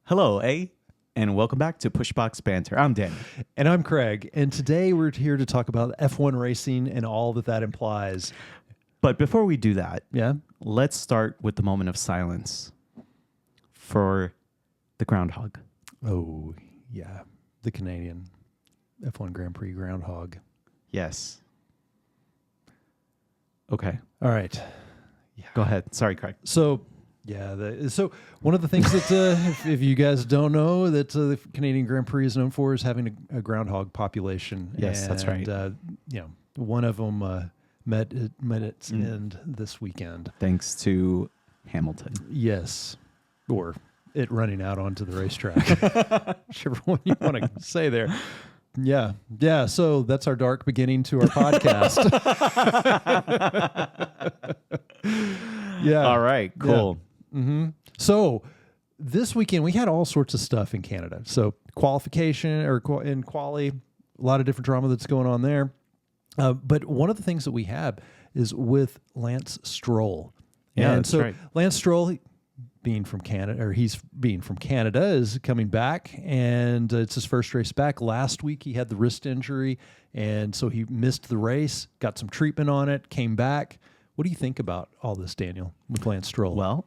Hello, and welcome back to Pushbox Banter. I'm Danny. And I'm Craig. And today we're here to talk about F1 racing and all that implies. But before we do that, Yeah? let's start with the moment of silence for the groundhog. Oh, yeah. The Canadian F1 Grand Prix groundhog. Yes. Okay. All right. Go ahead. Sorry, Craig. So, so one of the things that, if you guys don't know, that the Canadian Grand Prix is known for is having a groundhog population. Yes, that's right. One of them met its end this weekend. Thanks to Hamilton. Yes. Or it running out onto the racetrack. Whichever one you want to say there. Yeah. Yeah. So that's our dark beginning to our podcast. Yeah. All right. Cool. Yeah. Mm-hmm. So this weekend we had all sorts of stuff in Canada. So qualification in quali, a lot of different drama that's going on there. But one of the things that we have is with Lance Stroll. Yeah, and that's so right. Lance Stroll, being from Canada, is coming back, and it's his first race back. Last week he had the wrist injury, and so he missed the race, got some treatment on it, came back. What do you think about all this, Daniel, with Lance Stroll? Well,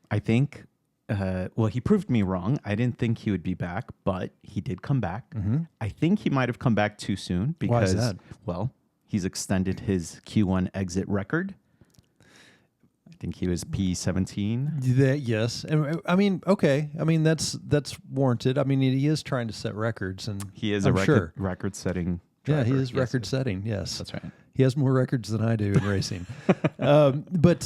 I think, he proved me wrong. I didn't think he would be back, but he did come back. Mm-hmm. I think he might have come back too soon because, Why is that? Well, he's extended his Q1 exit record. I think he was P17. Yes, and I mean, okay. I mean, that's warranted. I mean, he is trying to set records, and He is I'm a sure. record-setting Yeah, driver. he is Yes, record-setting. Yes, That's right. he has more records than I do in racing. But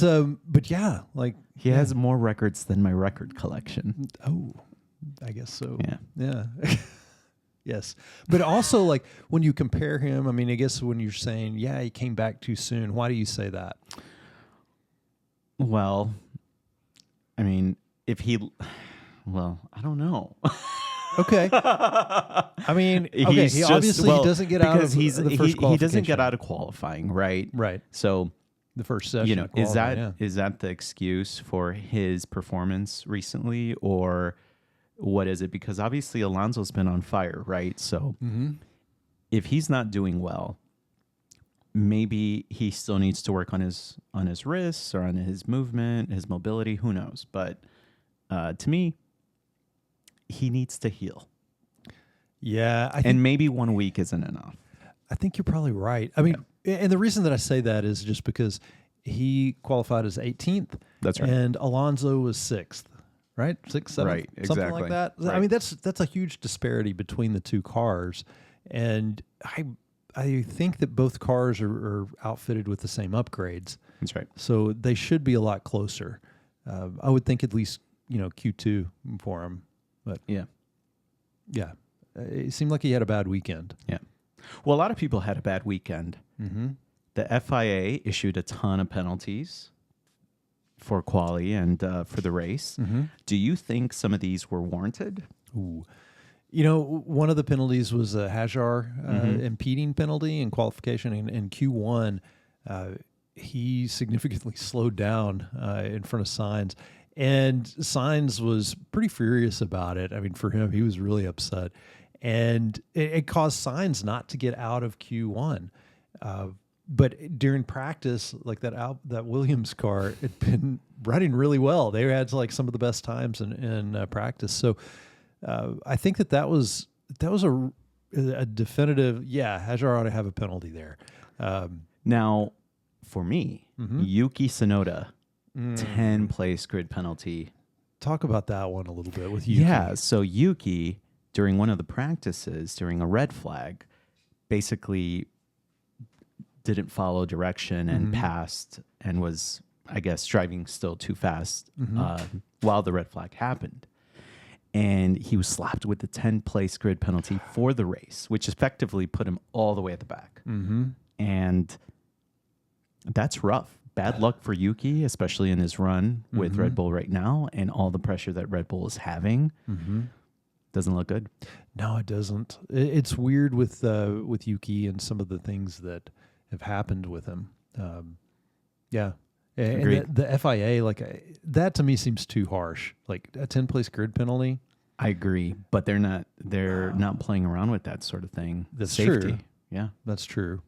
yeah, like He has more records than my record collection. oh, I guess so. Yeah. Yeah. Yes. But also, like, when you compare him, I mean, I guess when you're saying, yeah, he came back too soon, why do you say that? Well, I mean, I don't know. Okay. I mean, okay, He's he just- obviously well, he doesn't get out of because he's the first he doesn't get qualification. out of qualifying, right? Right. So, The first session. of is qualifying, that the excuse for his performance recently, or what is it? Because obviously Alonso's been on fire, right? So if he's not doing well, maybe he still needs to work on his wrists or on his movement, his mobility. Who knows? But to me, he needs to heal, Yeah. and maybe 1 week isn't enough. I think you're probably right. I mean, and the reason that I say that is just because he qualified as 18th. That's right. And Alonso was 6th, right? 6th, 7th, Right, something exactly. like that. I Right. mean, that's a huge disparity between the two cars. And I think that both cars are outfitted with the same upgrades. That's right. So they should be a lot closer. I would think at least, Q2 for him. But Yeah. yeah, it seemed like he had a bad weekend. Yeah. Well, a lot of people had a bad weekend. Mm-hmm. The FIA issued a ton of penalties for quali and for the race. Mm-hmm. Do you think some of these were warranted? Ooh. One of the penalties was a Hajar impeding penalty in qualification in Q1. He significantly slowed down in front of Sainz, and Sainz was pretty furious about it. I mean, for him, he was really upset, and it caused Sainz not to get out of Q1. But during practice, like that Williams car had been running really well. They had like some of the best times in practice. So I think that was a definitive. Yeah, Hajar ought to have a penalty there. Now, for me, Yuki Tsunoda, 10 place grid penalty. Talk about that one a little bit with Yuki. Yeah, so Yuki, during one of the practices, during a red flag, basically didn't follow direction and passed and was, I guess, driving still too fast while the red flag happened. And he was slapped with the 10 place grid penalty for the race, which effectively put him all the way at the back. Mm-hmm. And that's rough. Bad luck for Yuki, especially in his run with Red Bull right now and all the pressure that Red Bull is having. Doesn't look good. No, it doesn't. It's weird with Yuki and some of the things that have happened with him. Yeah. And Agreed. the FIA, that to me seems too harsh. Like a 10 place grid penalty. I agree, but they're not playing around with that sort of thing. That's Safety. true. Yeah. That's true.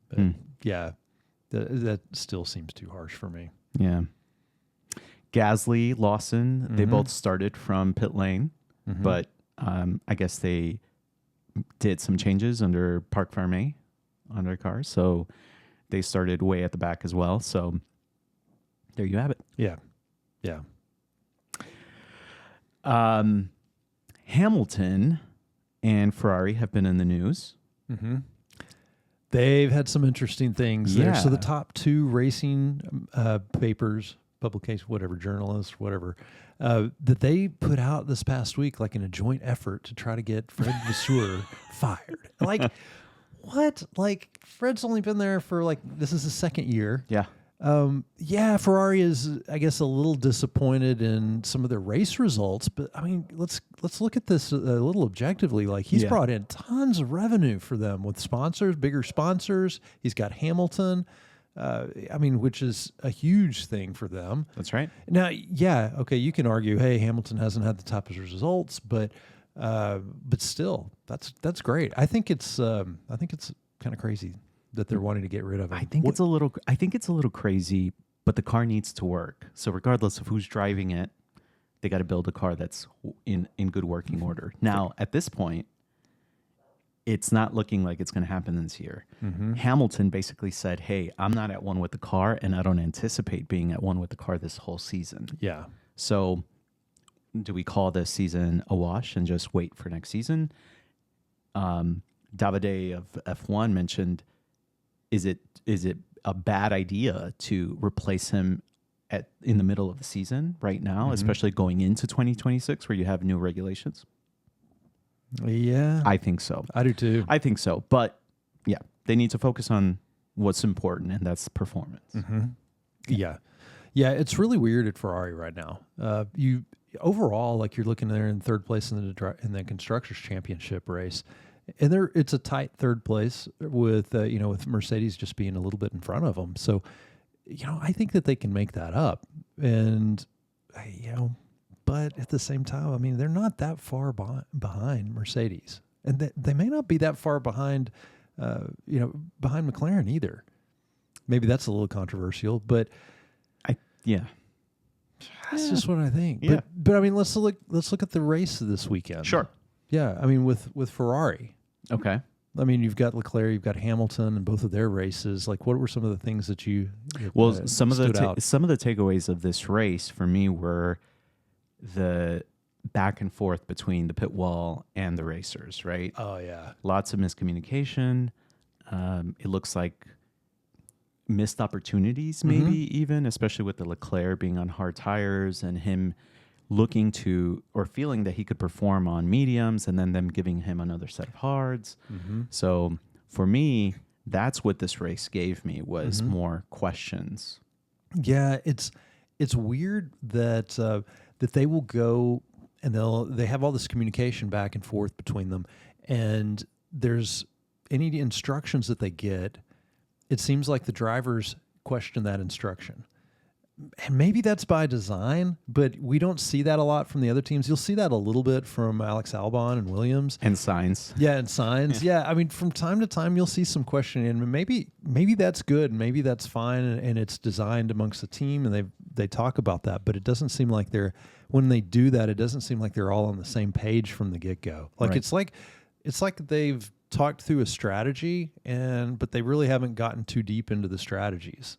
But yeah, that still seems too harsh for me. Yeah. Gasly, Lawson, they both started from pit lane, but I guess they did some changes under Parc Fermé on their car. So they started way at the back as well. So there you have it. Yeah. Yeah. Hamilton and Ferrari have been in the news. They've had some interesting things there. So the Yeah. top two racing papers, publications, whatever, journalists, whatever, that they put out this past week, like in a joint effort to try to get Fred Vasseur fired. Like, what? Like, Fred's only been there for this is his second year. Yeah. Ferrari is, I guess, a little disappointed in some of their race results, but I mean, let's look at this a little objectively. Like, he's brought in tons of revenue for them with sponsors, bigger sponsors. He's got Hamilton, which is a huge thing for them. That's right. Now, okay, you can argue, hey, Hamilton hasn't had the top of his results, but still, that's great. I think it's kind of crazy that they're wanting to get rid of him. I think it's a little crazy, but the car needs to work. So regardless of who's driving it, they got to build a car that's in good working order. Now, at this point, it's not looking like it's going to happen this year. Hamilton basically said, hey, I'm not at one with the car, and I don't anticipate being at one with the car this whole season. Yeah. So do we call this season a wash and just wait for next season? Davide of F1 mentioned, is it a bad idea to replace him in the middle of the season right now, especially going into 2026 where you have new regulations? Yeah. I think so. I do too. I think so. But yeah, they need to focus on what's important, and that's performance. Yeah. Yeah, it's really weird at Ferrari right now. You overall, like, you're looking there in third place in the Constructors' Championship race, and it's a tight third place with with Mercedes just being a little bit in front of them. So, I think that they can make that up, and but at the same time, I mean, they're not that far behind Mercedes, and they may not be that far behind behind McLaren either. Maybe that's a little controversial, but that's just what I think. Yeah. But I mean, let's look at the race this weekend. Sure. Yeah, I mean, with Ferrari. Okay. I mean, you've got Leclerc, you've got Hamilton, and both of their races. Like, what were some of the things that some of the out? some of the takeaways of this race for me were the back and forth between the pit wall and the racers, right? Oh yeah, lots of miscommunication. It looks like missed opportunities, maybe even, especially with the Leclerc being on hard tires and him looking to or feeling that he could perform on mediums and then them giving him another set of hards. So for me, that's what this race gave me was more questions. Yeah, it's weird that that they will go and they have all this communication back and forth between them, and there's any instructions that they get, it seems like the drivers question that instruction. And maybe that's by design, but we don't see that a lot from the other teams. You'll see that a little bit from Alex Albon and Williams. And Sainz. Yeah, and Sainz. Yeah, I mean, from time to time, you'll see some questioning. And maybe that's good. Maybe that's fine, and it's designed amongst the team, and they talk about that. But it doesn't seem like when they do that, it doesn't seem like they're all on the same page from the get-go. Like, right. it's like they've talked through a strategy, but they really haven't gotten too deep into the strategies.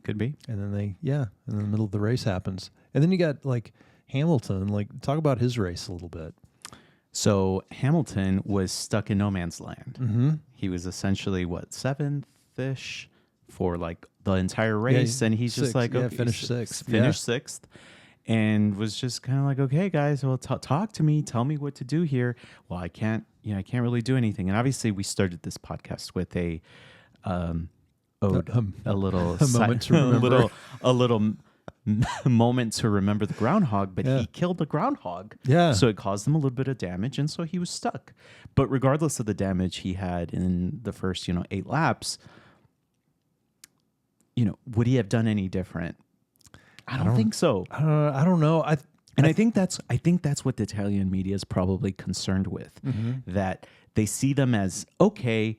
Could be. And then in the middle of the race happens. And then you got like Hamilton, talk about his race a little bit. So Hamilton was stuck in no man's land. Mm-hmm. He was essentially seventh-ish for the entire race. Yeah, and he's just finished sixth. Sixth. And was just kind of like, okay, guys, well, talk to me. Tell me what to do here. Well, I can't really do anything. And obviously we started this podcast with a little moment to remember. a little moment to remember the groundhog, but he killed the groundhog. Yeah. So it caused him a little bit of damage, and so he was stuck. But regardless of the damage he had in the first, 8 laps, would he have done any different? I don't think so. I don't know. And I think that's what the Italian media is probably concerned with, that they see them as, okay,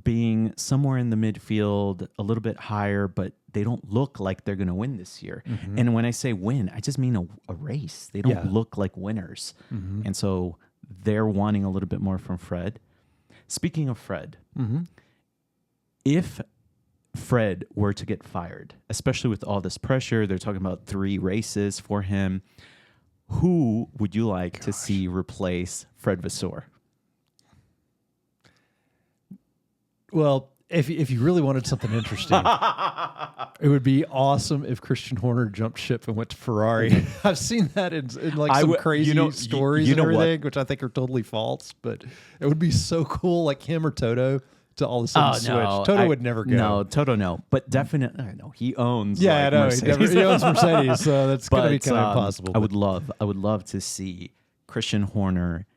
being somewhere in the midfield, a little bit higher, but they don't look like they're going to win this year. And when I say win, I just mean a race. They don't look like winners. And so they're wanting a little bit more from Fred. Speaking of Fred, if Fred were to get fired, especially with all this pressure, they're talking about 3 races for him, who would you like to see replace Fred Vasseur? Well, if you really wanted something interesting, it would be awesome if Christian Horner jumped ship and went to Ferrari. I've seen that in like some crazy stories and everything, which I think are totally false. But it would be so cool, like him or Toto, to all of a sudden switch. Toto would never go. No, Toto no. But definitely, I know he owns. Yeah, like, I know Mercedes. he owns Mercedes, so that's going to be kind of impossible. I would love to see Christian Horner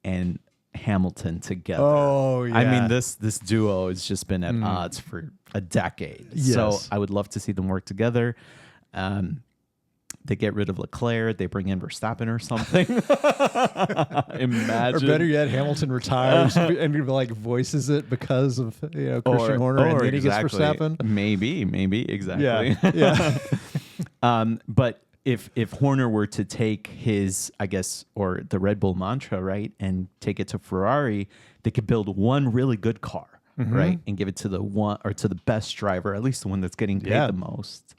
and Hamilton together. Oh, yeah. I mean, this duo has just been at odds for a decade. Yes. So I would love to see them work together. They get rid of Leclerc, they bring in Verstappen or something. Imagine. Or better yet, Hamilton retires and like voices it because of Christian Horner, and then he gets Verstappen. Maybe exactly. Yeah. But if Horner were to take his, I guess, or the Red Bull mantra, right, and take it to Ferrari, they could build one really good car, right, and give it to the one or to the best driver, at least the one that's getting paid the most.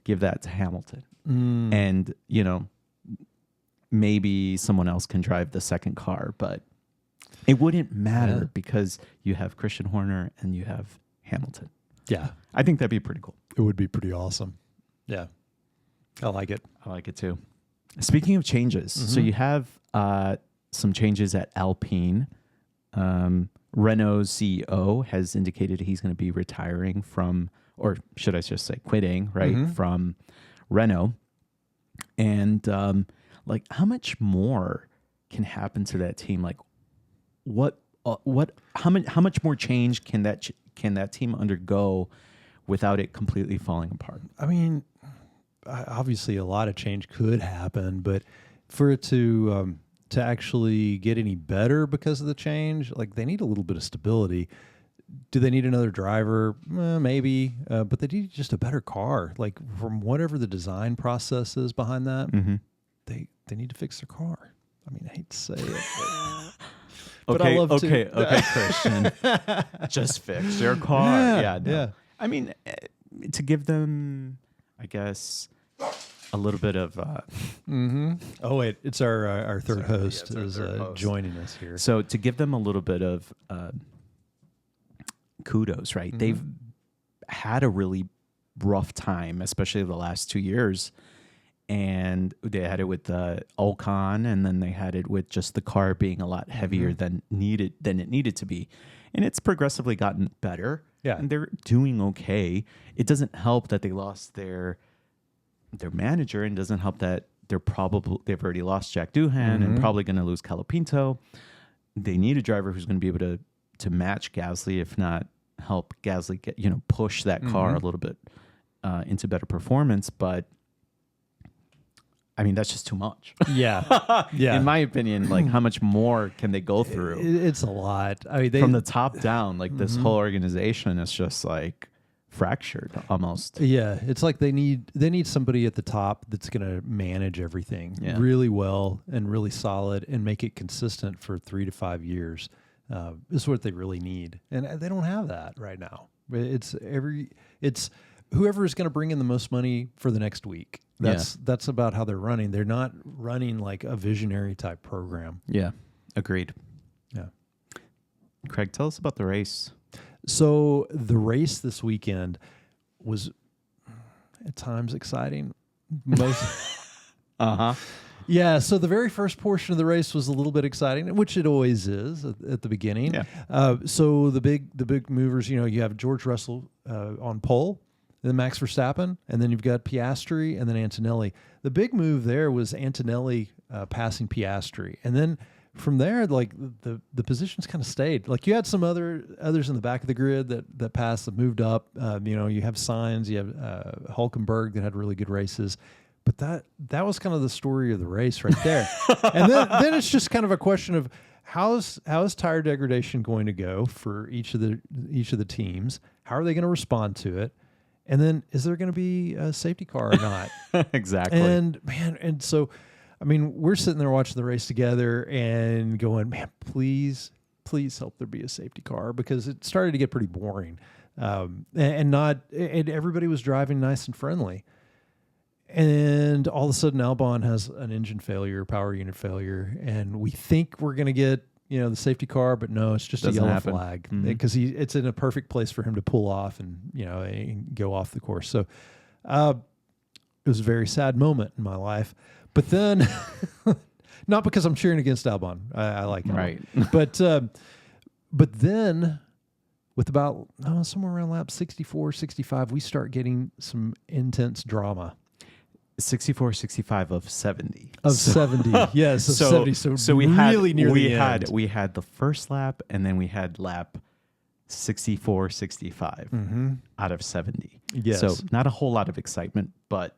Give that to Hamilton, and maybe someone else can drive the second car, but it wouldn't matter because you have Christian Horner and you have Hamilton. Yeah, I think that'd be pretty cool. It would be pretty awesome. Yeah. I like it. I like it too. Speaking of changes, so you have some changes at Alpine. Renault's CEO has indicated he's going to be retiring from, or should I just say quitting, right, from Renault. And like, how much more can happen to that team? Like, how much more change can that team undergo without it completely falling apart? I mean, obviously a lot of change could happen, but for it to actually get any better because of the change, like they need a little bit of stability. Do they need another driver? Maybe, but they need just a better car. Like from whatever the design process is behind that, they need to fix their car. I mean, I hate to say it. But okay, I love okay, Christian. Just fix your car. Yeah. I mean, to give them, I guess, a little bit of. Oh wait, it's our third host is host. joining us here. So to give them a little bit of kudos, right? They've had a really rough time, especially the last 2 years, and they had it with Ocon, and then they had it with just the car being a lot heavier than it needed to be, and it's progressively gotten better. Yeah, and they're doing okay. It doesn't help that they lost their manager, and doesn't help that they've already lost Jack Doohan and probably going to lose Colapinto. They need a driver who's going to be able to match Gasly, if not help Gasly get push that car a little bit into better performance. But I mean, that's just too much. Yeah. In my opinion, like how much more can they go through? It's a lot. I mean, from the top down, like this whole organization is just like fractured almost. Yeah, it's like they need somebody at the top that's going to manage everything really well and really solid and make it consistent for 3 to 5 years. Is what they really need, and they don't have that right now. It's whoever is going to bring in the most money for the next week. That's about how they're running. They're not running like a visionary type program. Yeah, agreed. Yeah, Craig, tell us about the race. So the race this weekend was at times exciting. Yeah, so the very first portion of the race was a little bit exciting, which it always is at the beginning. Yeah. So the big movers, you have George Russell on pole, then Max Verstappen, and then you've got Piastri and then Antonelli. The big move there was Antonelli passing Piastri, and then from there, like the positions kind of stayed. Like you had some others in the back of the grid that passed, that moved up. You have Sainz, you have Hulkenberg that had really good races. But that was kind of the story of the race right there. And then it's just kind of a question of how is tire degradation going to go for each of the teams? How are they going to respond to it? And then is there going to be a safety car or not? Exactly. And so, I mean, we're sitting there watching the race together and going, man, please help there be a safety car, because it started to get pretty boring. And everybody was driving nice and friendly. And all of a sudden, Albon has an engine failure, power unit failure, and we think we're going to get the safety car, but no, it's just a yellow flag, because it's in a perfect place for him to pull off and and go off the course. So it was a very sad moment in my life. But then, not because I'm cheering against Albon, I like him, right? But then, with about somewhere around lap 64, 65, we start getting some intense drama. 64, 65 of 70. Of 70, yes, of 70. So we really had near the end. We had the first lap, and then we had lap 64, 65 out of 70. Yes. So not a whole lot of excitement, but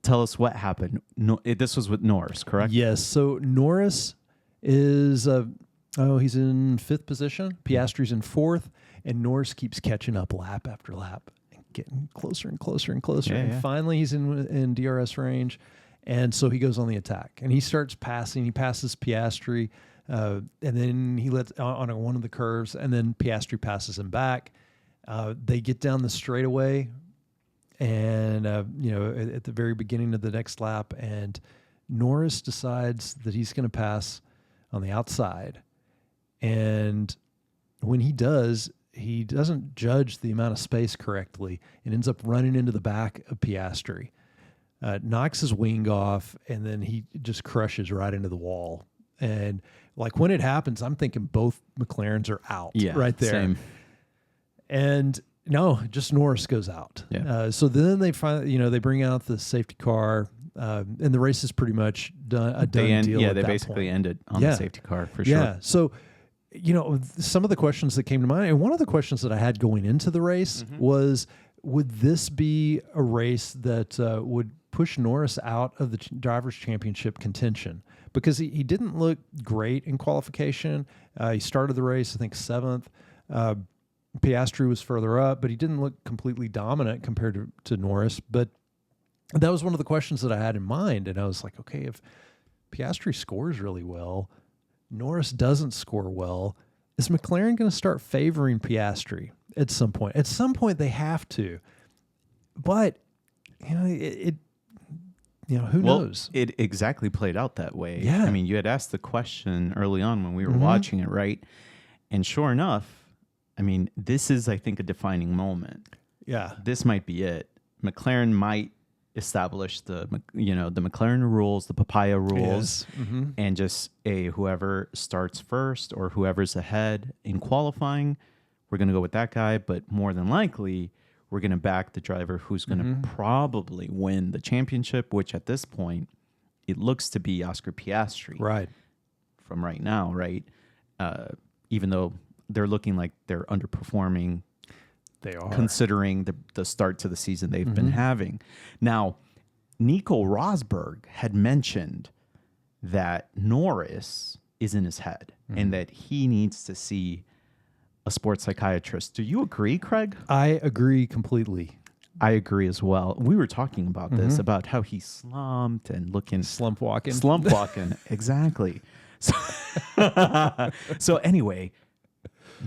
tell us what happened. This was with Norris, correct? Yes. So Norris is he's in 5th position. Piastri's in 4th, and Norris keeps catching up lap after lap, getting closer and closer and closer. And finally he's in DRS range. And so he goes on the attack and he starts passing. He passes Piastri, and then he lets on one of the curves, and then Piastri passes him back. They get down the straightaway, and at the very beginning of the next lap, and Norris decides that he's going to pass on the outside. And when he does, he doesn't judge the amount of space correctly and ends up running into the back of Piastri, knocks his wing off, and then he just crushes right into the wall. And like when it happens, I'm thinking both McLarens are out right there. Same. And no, just Norris goes out. Yeah. So then they finally, they bring out the safety car, and the race is pretty much done. Deal. Yeah, they basically ended on the safety car for sure. Yeah. So, some of the questions that came to mind, and one of the questions that I had going into the race was, would this be a race that would push Norris out of the Drivers' Championship contention? Because he didn't look great in qualification. He started the race, I think, 7th. Piastri was further up, but he didn't look completely dominant compared to Norris. But that was one of the questions that I had in mind. And I was like, okay, if Piastri scores really well, Norris doesn't score well, is McLaren going to start favoring Piastri at some point? At some point, they have to. But, who knows? It exactly played out that way. Yeah. I mean, you had asked the question early on when we were watching it, right? And sure enough, I mean, this is, I think, a defining moment. Yeah. This might be it. McLaren might establish the McLaren rules, the papaya rules, and just whoever starts first or whoever's ahead in qualifying, we're going to go with that guy. But more than likely, we're going to back the driver who's going to probably win the championship, which at this point, it looks to be Oscar Piastri. Right. From right now, right? Even though they're looking like they're underperforming, they are, considering the start to the season they've been having. Now, Nico Rosberg had mentioned that Norris is in his head and that he needs to see a sports psychiatrist. Do you agree, Craig? I agree completely. I agree as well. We were talking about this, about how he slumped and looking... Slump walking. Exactly. So anyway,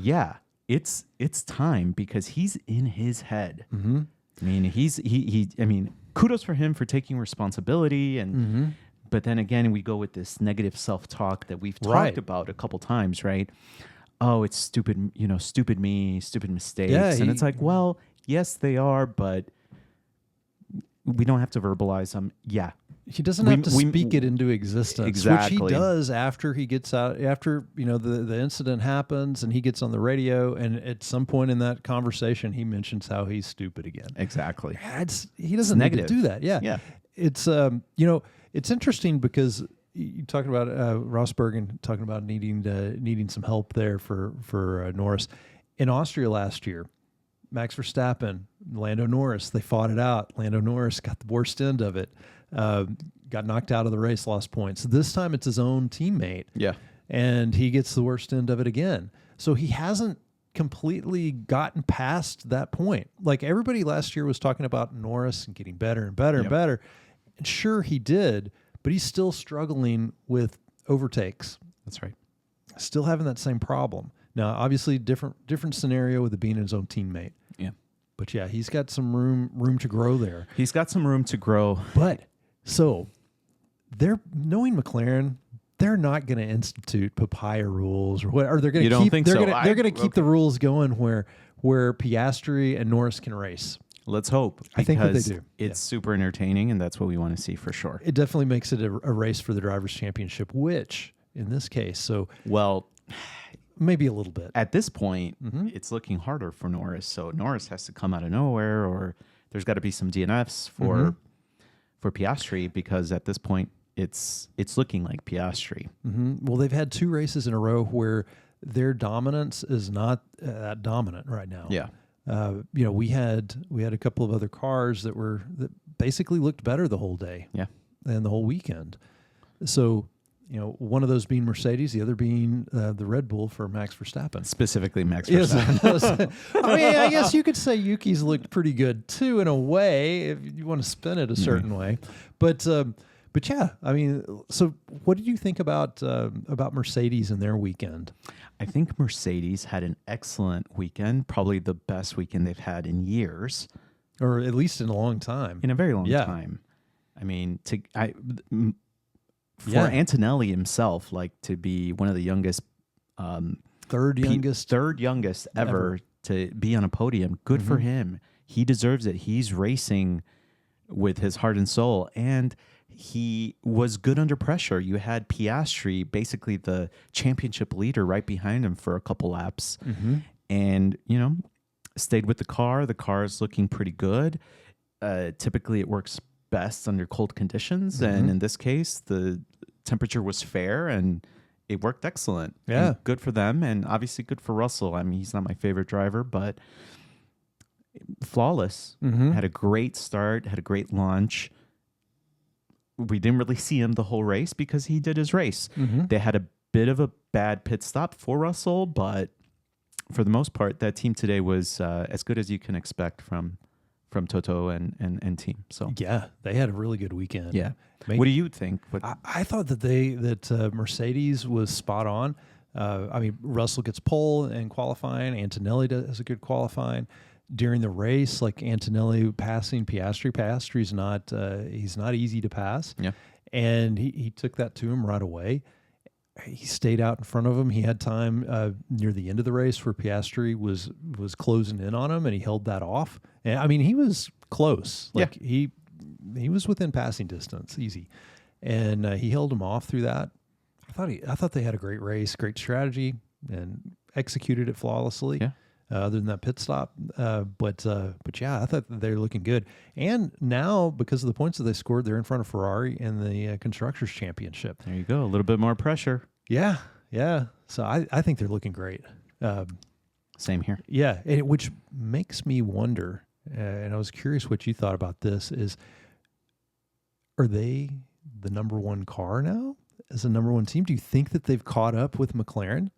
yeah, it's time because he's in his head. I mean, kudos for him for taking responsibility, and but then again, we go with this negative self-talk that we've talked about a couple times, right? Oh, it's stupid, stupid me, stupid mistakes. Yeah, and it's like, well, yes, they are, but we don't have to verbalize them. Yeah. He doesn't have to speak it into existence, exactly. Which he does after he gets out, after, the incident happens and he gets on the radio, and at some point in that conversation, he mentions how he's stupid again. Exactly. He doesn't need to do that. Yeah. Yeah. It's, it's interesting because you talking about Rosberg and talking about needing some help there for Norris. In Austria last year, Max Verstappen, Lando Norris, they fought it out. Lando Norris got the worst end of it, got knocked out of the race, lost points. This time it's his own teammate. Yeah. And he gets the worst end of it again. So he hasn't completely gotten past that point. Like everybody last year was talking about Norris and getting better and better and better. And sure, he did, but he's still struggling with overtakes. That's right. Still having that same problem. Now, obviously, different scenario with it being his own teammate. Yeah. But yeah, he's got some room to grow there. He's got some room to grow. But so they're knowing McLaren, they're not going to institute papaya rules or what. Or they're going to You don't think so? They're going to keep the rules going where Piastri and Norris can race. Let's hope. I think that they do. It's super entertaining, and that's what we want to see for sure. It definitely makes it a race for the Drivers' Championship, which in this case, maybe a little bit. At this point, it's looking harder for Norris. So Norris has to come out of nowhere, or there's got to be some DNFs for Piastri, because at this point, it's looking like Piastri. Well, they've had 2 races in a row where their dominance is not that dominant right now. Yeah. We had a couple of other cars that basically looked better the whole day. Yeah. And the whole weekend. So, one of those being Mercedes, the other being the Red Bull for Max Verstappen. Specifically Max Verstappen. Yes. I mean, I guess you could say Yuki's looked pretty good too, in a way, if you want to spin it a certain way. But yeah, I mean, so what did you think about Mercedes and their weekend? I think Mercedes had an excellent weekend, probably the best weekend they've had in years. Or at least in a long time. In a very long time. I mean, for Antonelli himself, to be one of the youngest, third youngest ever to be on a podium, good for him. He deserves it. He's racing with his heart and soul, and he was good under pressure. You had Piastri, basically the championship leader, right behind him for a couple laps, and stayed with the car. The car is looking pretty good. Typically, it works best under cold conditions, and in this case the temperature was fair and it worked excellent. Yeah, and good for them, and obviously good for Russell. I mean, he's not my favorite driver, but flawless. Had a great start, had a great launch. We didn't really see him the whole race because he did his race. They had a bit of a bad pit stop for Russell, but for the most part that team today was as good as you can expect from Toto and team. So yeah, they had a really good weekend. Yeah. What do you think? I thought that Mercedes was spot on. I mean, Russell gets pole in qualifying. Antonelli does a good qualifying. During the race, like Antonelli passing Piastri. Piastri's he's not easy to pass. Yeah. And he took that to him right away. He stayed out in front of him. He had time near the end of the race where Piastri was closing in on him, and he held that off. And I mean, he was close. He was within passing distance, easy, and he held him off through that. I thought they had a great race, great strategy, and executed it flawlessly. Yeah. Other than that pit stop, but yeah, I thought they were looking good. And now, because of the points that they scored, they're in front of Ferrari in the Constructors' Championship. There you go, a little bit more pressure. Yeah. So I think they're looking great. Same here. Yeah, which makes me wonder, and I was curious what you thought about this, are they the number one car now as a number one team? Do you think that they've caught up with McLaren?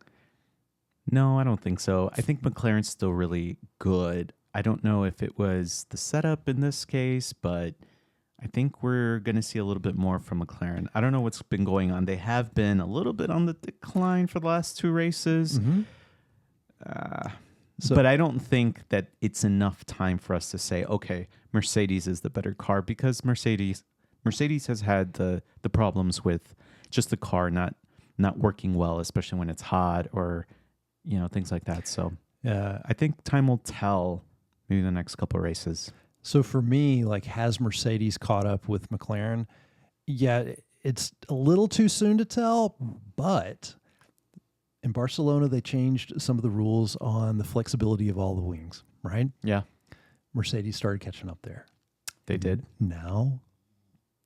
No, I don't think so. I think McLaren's still really good. I don't know if it was the setup in this case, but I think we're going to see a little bit more from McLaren. I don't know what's been going on. They have been a little bit on the decline for the last 2 races. But I don't think that it's enough time for us to say, okay, Mercedes is the better car, because Mercedes has had the problems with just the car not working well, especially when it's hot or things like that. So I think time will tell, maybe the next couple of races. So for me, has Mercedes caught up with McLaren? Yeah, it's a little too soon to tell, but in Barcelona, they changed some of the rules on the flexibility of all the wings, right? Yeah. Mercedes started catching up there. They did. Now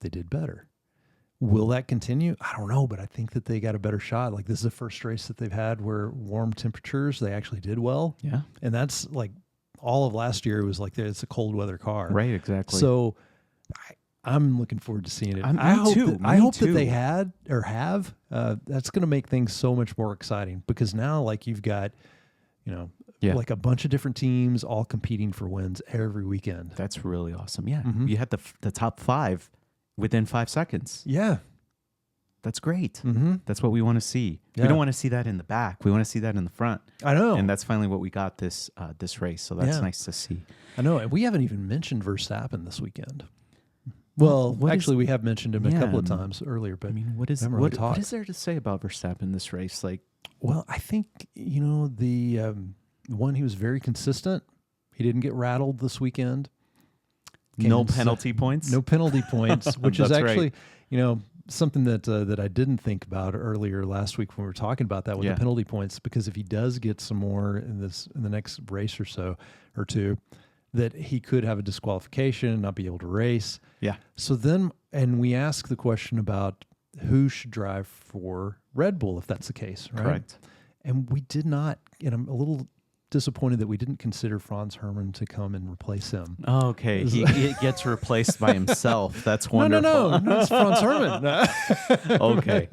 they did better. Will that continue? I don't know, but I think that they got a better shot. This is the first race that they've had where warm temperatures, they actually did well. Yeah. And that's all of last year, it was like it's a cold weather car. Right, exactly. So I'm looking forward to seeing it. I hope that they have. That's going to make things so much more exciting, because now, like, you've got, like a bunch of different teams all competing for wins every weekend. That's really awesome. Yeah. You had the top 5 within 5 seconds. Yeah. That's great. Mm-hmm. That's what we want to see. Yeah. We don't want to see that in the back. We want to see that in the front. I know. And that's finally what we got this race. So that's nice to see. I know. And we haven't even mentioned Verstappen this weekend. Well, actually, we have mentioned him a couple of times earlier, but I mean, what is there to say about Verstappen this race? Like, well, I think the one, he was very consistent. He didn't get rattled this weekend. No penalty points. No penalty points, which is actually right. Something that I didn't think about earlier last week when we were talking about that with the penalty points, because if he does get some more in the next race or two, that he could have a disqualification and not be able to race. Yeah. So then, and we ask the question about who should drive for Red Bull if that's the case, right? Correct. And we did not, and I'm a little disappointed that we didn't consider Franz Herrmann to come and replace him. Oh, okay. He gets replaced by himself. That's wonderful. No, it's Franz Herrmann. Okay.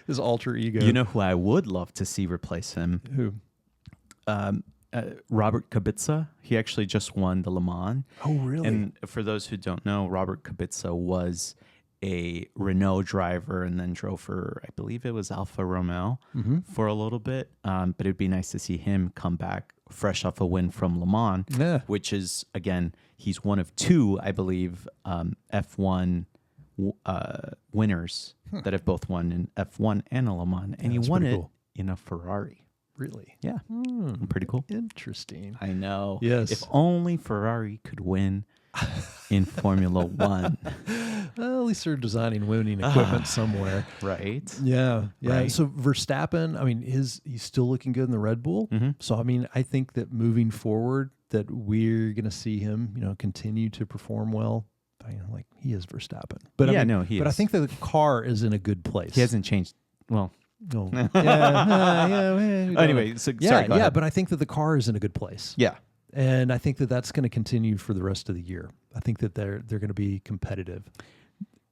His alter ego. You know who I would love to see replace him? Who? Robert Kubica. He actually just won the Le Mans. Oh, really? And for those who don't know, Robert Kubica was a Renault driver and then drove for, I believe it was Alfa Romeo for a little bit. But it'd be nice to see him come back fresh off a win from Le Mans, which is, again, he's one of 2, I believe, F1 winners that have both won in F1 and a Le Mans. And he won it in a Ferrari. Really? Yeah. Pretty cool. Interesting. I know. Yes. If only Ferrari could win in Formula One. Well, at least they're designing winning equipment somewhere. Right. Yeah. Right. So Verstappen, I mean, he's still looking good in the Red Bull. So, I mean, I think that moving forward that we're going to see him, continue to perform well. I mean, like, he is Verstappen. But yeah, he is. But I think that the car is in a good place. He hasn't changed. Well, no. Anyway, so, sorry, go ahead. But I think that the car is in a good place. Yeah. And I think that that's going to continue for the rest of the year. I think that they're going to be competitive.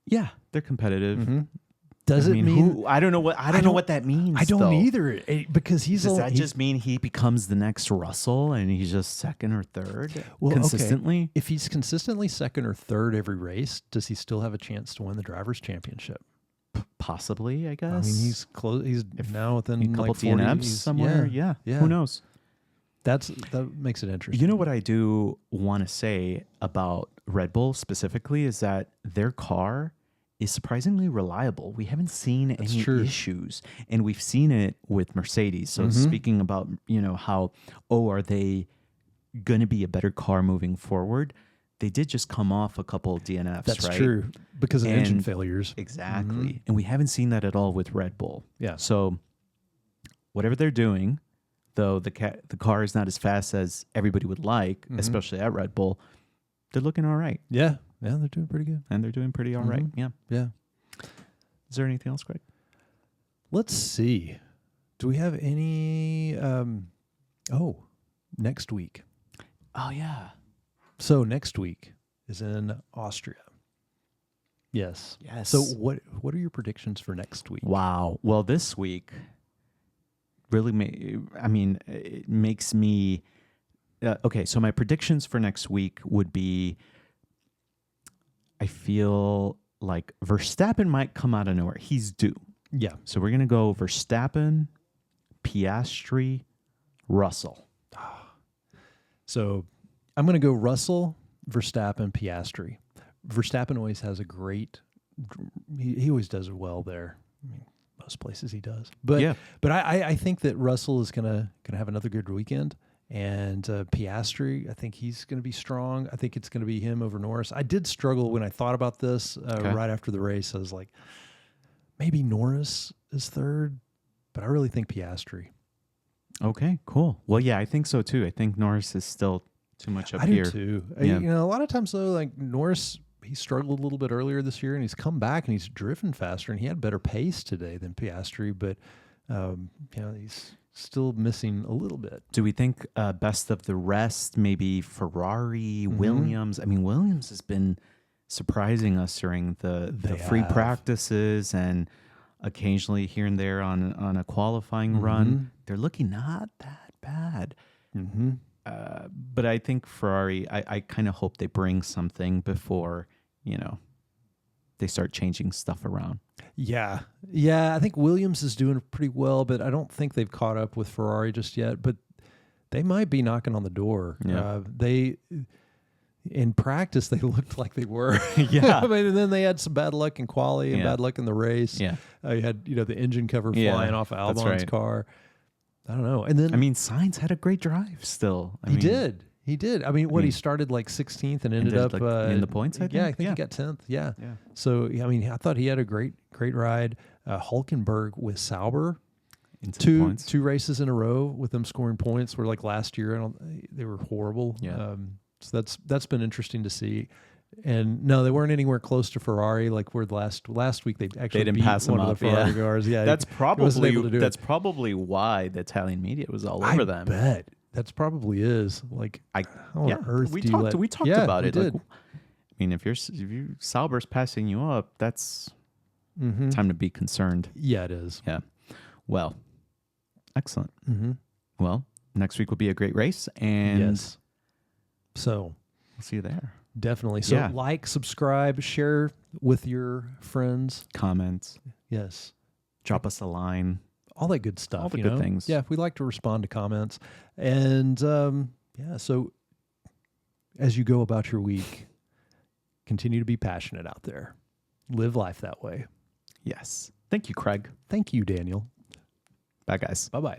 Yeah, they're competitive. Does it mean I don't know what that means. I don't either, because does that just mean he becomes the next Russell and he's just second or third consistently? Okay. If he's consistently second or third every race, does he still have a chance to win the drivers' championship? Possibly, I guess. I mean, he's close. He's now within a couple like 40 DNFs somewhere. Yeah. Who knows? That makes it interesting. You know what I do want to say about Red Bull specifically is that their car is surprisingly reliable. We haven't seen any issues, and we've seen it with Mercedes. So speaking about, how, are they going to be a better car moving forward? They did just come off a couple of DNFs, That's right? true, because of engine failures. Exactly. And we haven't seen that at all with Red Bull. Yeah. So whatever they're doing, though the car is not as fast as everybody would like, especially at Red Bull, they're looking all right. Yeah. Yeah, they're doing pretty good. And they're doing pretty all right. Yeah. Yeah. Is there anything else, Greg? Let's see. Do we have any... next week. Oh, yeah. So next week is in Austria. Yes. So what are your predictions for next week? Wow. Well, this week really it makes me... okay, so my predictions for next week would be... I feel like Verstappen might come out of nowhere. He's due. Yeah. So we're going to go Verstappen, Piastri, Russell. So I'm going to go Russell, Verstappen, Piastri. Verstappen always has a great... He always does it well there. I mean, most places he does. But I think that Russell is gonna have another good weekend. And Piastri, I think he's going to be strong. I think it's going to be him over Norris. I did struggle when I thought about this right after the race. I was like, maybe Norris is third, but I really think Piastri. Okay, cool. Well, yeah, I think so too. I think Norris is still too much up here. I do too. Yeah. A lot of times though, like Norris, he struggled a little bit earlier this year, and he's come back and he's driven faster, and he had better pace today than Piastri. But He's still missing a little bit. Do we think best of the rest, maybe Ferrari, Williams? I mean, Williams has been surprising us during the free practices and occasionally here and there on a qualifying run. They're looking not that bad. But I think Ferrari, I kind of hope they bring something before, they start changing stuff around. Yeah. I think Williams is doing pretty well, but I don't think they've caught up with Ferrari just yet. But they might be knocking on the door. Yeah. In practice, they looked like they were. Yeah. I mean, and then they had some bad luck in quali and bad luck in the race. Yeah. You had the engine cover flying off of Albon's car. I don't know. And then Sainz had a great drive still. He did. I mean, he started like 16th and ended up in the points, I think? Yeah, I think he got 10th. Yeah. So, I mean, I thought he had a great ride. Hulkenberg with Sauber, two races in a row with them scoring points, where like last year they were horrible. Yeah. So that's been interesting to see. And no, they weren't anywhere close to Ferrari. Like where last week they didn't beat pass one them of the up. Ferrari cars. Yeah, that's probably why the Italian media was all over them. I bet that's probably is like how on earth we do you we talked about it. Did. Like, I mean, if Sauber's passing you up, that's time to be concerned. Yeah, it is. Yeah. Well, excellent. Well, next week will be a great race, and so we'll see you there. Definitely. So like, subscribe, share with your friends. Comments. Yes. Drop us a line. All that good stuff. All the good things. Yeah, we like to respond to comments. And so as you go about your week, continue to be passionate out there. Live life that way. Yes. Thank you, Craig. Thank you, Daniel. Bye, guys. Bye-bye.